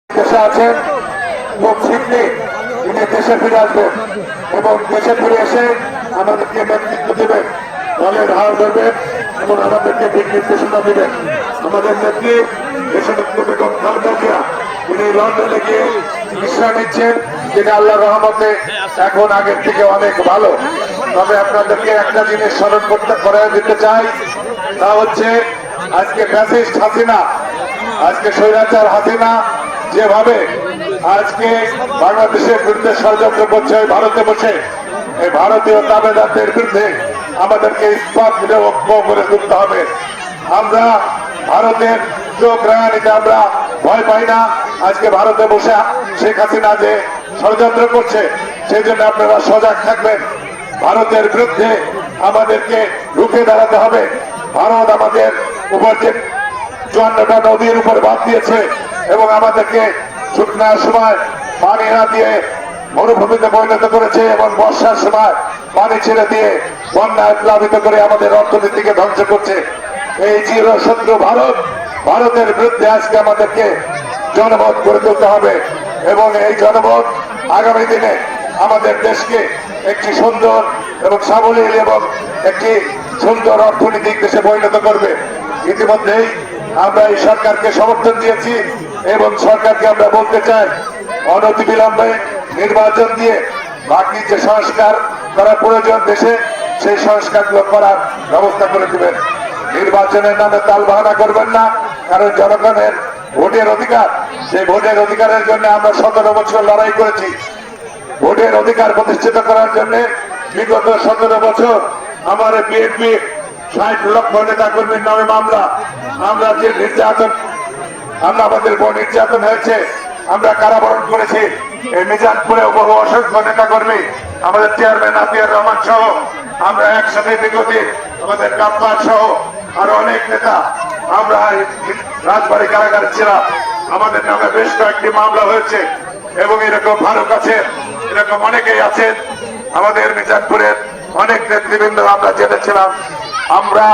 দেশে আছেন, খুব শীঘ্রই তিনি দেশে ফিরে আসবেন এবং দেশে ফিরে এসে আমাদেরকে নেতৃত্ব দেবেন, দলের হার ধরবেন এবং আমাদেরকে দিক নির্দেশনা দেবেন। আমাদের নেত্রী দেশনেত্রী বেগম খালেদা জিয়া তিনি লন্ডনে গিয়ে চিকিৎসা নিচ্ছেন, তিনি আল্লাহর রহমতে এখন আগের থেকে অনেক ভালো। তবে আপনাদেরকে একটা জিনিস স্মরণ করে দিতে চাই, তা হচ্ছে আজকে ফ্যাসিস্ট হাসিনা, আজকে স্বৈরাচার হাসিনা যেভাবে আজকে বাংলাদেশের বিরুদ্ধে ষড়যন্ত্র করছে, ভারতে বসে এই ভারতীয় দাবেদারদের বিরুদ্ধে আমাদেরকে ইস্পাত ঐক্য করে তুলতে হবে। আমরা ভারতের চোখ রাঙানিতে আমরা ভয় পাই না। আজকে ভারতে বসে শেখ হাসিনা যে ষড়যন্ত্র করছে, সেই জন্য আপনারা সজাগ থাকবেন। ভারতের বিরুদ্ধে আমাদেরকে রুখে দাঁড়াতে হবে। ভারত আমাদের উপর যে 54টা নদীর উপর বাদ দিয়েছে এবং আমাদেরকে শুকনার সময় পানি না দিয়ে মরুভূমিতে পরিণত করেছে এবং বর্ষার সময় পানি ছেড়ে দিয়ে বন্যায় প্লাবিত করে আমাদের অর্থনীতিকে ধ্বংস করছে। এই চিরশত্রু ভারত, ভারতের বিরুদ্ধে আজকে আমাদেরকে জনমত করে তুলতে হবে এবং এই জনমত আগামী দিনে আমাদের দেশকে একটি সুন্দর এবং সাবলীল এবং একটি সুন্দর অর্থনৈতিক দেশে পরিণত করবে। ইতিমধ্যেই আমরা এই সরকারকে সমর্থন দিয়েছি এবং সরকারকে আমরা বলতে চাই, অনতিবিলম্বে নির্বাচন দিয়ে বাকি যে সংস্কার করা প্রয়োজন দেশে, সেই সংস্কারগুলো করার ব্যবস্থা করে দিবেন। নির্বাচনের নামে তালবাহানা করবেন না, কারণ জনগণের ভোটের অধিকার, সেই ভোটের অধিকারের জন্য আমরা 17 বছর লড়াই করেছি। ভোটের অধিকার প্রতিষ্ঠিত করার জন্য বিগত 17 বছর আমার বিএনপি 60 লক্ষ নেতা কর্মীর নামে মামলা, আমরা যে নির্যাতন, আমরা আমাদের উপর নির্যাতন হয়েছে, আমরা কারাবরণ করেছি। এই মিজানপুরে বহু অসংখ্য নেতা কর্মী, আমাদের চেয়ারম্যান আতিয়ার রহমান সহ আমরা একসাথে বিগতি, আমাদের গাব্বার সহ আরো অনেক নেতা আমরা রাজবাড়ী কারাগারে ছিলাম। আমাদের নামে বেশ কয়েকটি মামলা হয়েছে এবং এরকম ফারুক আছেন, এরকম অনেকেই আছেন। আমাদের মিজানপুরের অনেক নেতৃবৃন্দ আমরা জেনেছিলাম। আমরা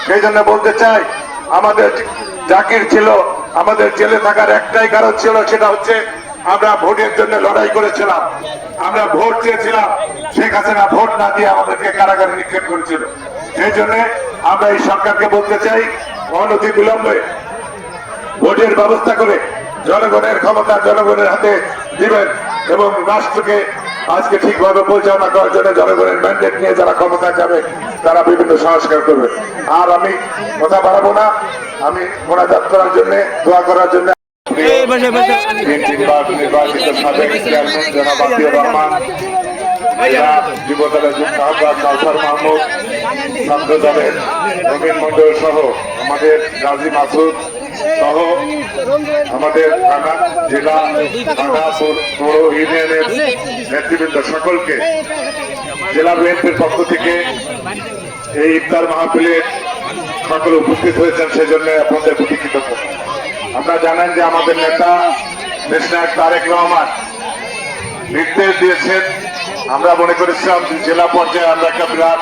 সেই জন্য বলতে চাই, আমাদের জাকির ছিল, আমাদের জেলে থাকার একটাই কারণ ছিল, সেটা হচ্ছে আমরা ভোটের জন্য লড়াই করেছিলাম। আমরা ভোট চেয়েছিলাম, শেখ হাসিনা ভোট না দিয়ে আমাদেরকে কারাগারে নিক্ষেপ করেছিল। সেই জন্য আমরা এই সরকারকে বলতে চাই, অনতি বিলম্বে ভোটের ব্যবস্থা করে জনগণের ক্ষমতা জনগণের হাতে দিবেন এবং রাষ্ট্রকে আজকে ঠিকভাবে পরিচালনা করার জন্য জনগণের ম্যান্ডেট নিয়ে যারা ক্ষমতা যাবে তারা বিভিন্ন সংস্কার করবে। আর আমি কথা বাড়াবো না, আমি মোনাজাত করার জন্য, দোয়া করার জন্য নির্বাচিত সাবেক চেয়ারম্যান জনাব আতিয়ার রহমান, যুবদলের যুক্ত আহ্বায়ক কাউসার মাহমুদ, ছাত্র দলের নবীন মন্ডল সহ আমাদের গাজী মাসুদ সহ আমাদের থানা, জেলা, থানা, পৌর ইউনিয়নের নেতৃবৃন্দ সকলকে জেলা বিএনপির পক্ষ থেকে এই ইফতার মাহফিলে সকলে উপস্থিত হয়েছেন, সেজন্য আপনাদের প্রতি কৃতজ্ঞ। আপনারা জানেন যে আমাদের নেতা দেশনায়ক তারেক রহমান নির্দেশ দিয়েছেন, আমরা মনে করেছিলাম জেলা পর্যায়ে আমরা একটা বিরাট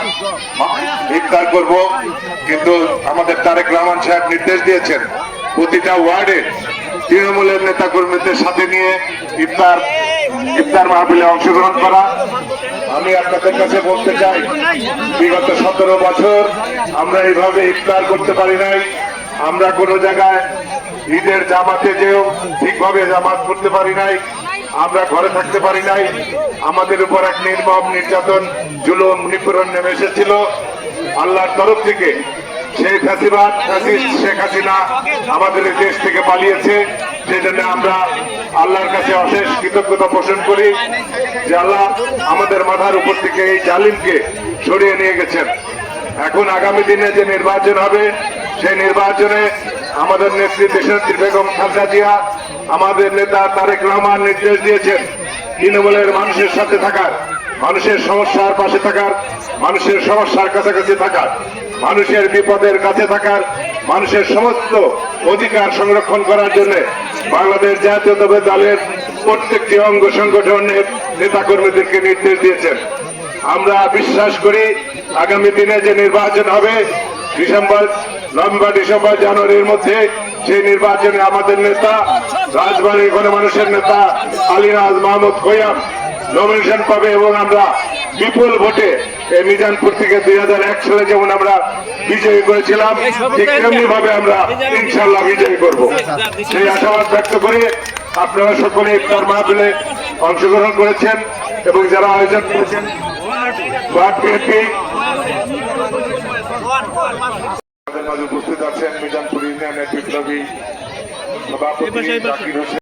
ইফতার করব, কিন্তু আমাদের তারেক রহমান সাহেব নির্দেশ দিয়েছেন প্রতিটা ওয়ার্ডে তৃণমূলের নেতা কর্মীদের সাথে নিয়ে ইফতার মাহফিলে অংশগ্রহণ করা। আমি আপনাদের কাছে বলতে চাই, বিগত 17 বছর আমরা এইভাবে ইফতার করতে পারি নাই। আমরা কোনো জায়গায় ঈদের জামাতে যেও ঠিকভাবে জামাত করতে পারি নাই, আমরা ঘরে থাকতে পারি নাই। আমাদের উপর এক নির্মম নির্যাতন, জুলুম, নিপীড়ন নেমে এসেছিল আল্লাহর তরফ থেকে। সেই ফ্যাসিবাদ ফ্যাসিস্ট শেখ হাসিনা আমাদের দেশ থেকে পালিয়েছে। সেই জন্য আমরা আল্লাহর কাছে অশেষ কৃতজ্ঞতা পোষণ করি যে আল্লাহ আমাদের মাথার উপর থেকে এই জালিমকে সরিয়ে নিয়ে গেছেন। এখন আগামী দিনে যে নির্বাচন হবে, সেই নির্বাচনে আমাদের নেত্রী দেশনেত্রী বেগম খালেদা জিয়া, আমাদের নেতা তারেক রহমান নির্দেশ দিয়েছেন তৃণমূলের মানুষের সাথে থাকার, মানুষের সমস্যার পাশে থাকার, মানুষের সমস্যার কাছাকাছি থাকার, মানুষের বিপদের কাছে থাকার, মানুষের সমস্ত অধিকার সংরক্ষণ করার জন্য বাংলাদেশ জাতীয়তাবাদী দলের প্রত্যেকটি অঙ্গ সংগঠনের নেতা কর্মীদেরকে নির্দেশ দিয়েছেন। আমরা বিশ্বাস করি আগামী দিনে যে নির্বাচন হবে নভেম্বর, ডিসেম্বর, জানুয়ারির মধ্যে, সেই নির্বাচনে আমাদের নেতা রাজবাড়ী গণমানুষের নেতা আলীরাজ মাহমুদ খৈয়াম নমিনেশন পাবে এবং আমরা বিপুল ভোটে এই মিজানপুর থেকে 2001 সালে যেমন আমরা বিজয়ী করেছিলাম ঠিক তেমনি ভাবে আমরা ইনশাল্লাহ বিজয়ী করব সেই আশাবাদ ব্যক্ত করে আপনারা সকলে ইফতার মাহফিলে অংশগ্রহণ করেছেন এবং যারা আয়োজন করেছেন ওয়ার্ড বিএনপি উপস্থিত আছেন মিজানপুর ইউনিয়নের বিপ্লবী সভাপতি জাকির হোসেন।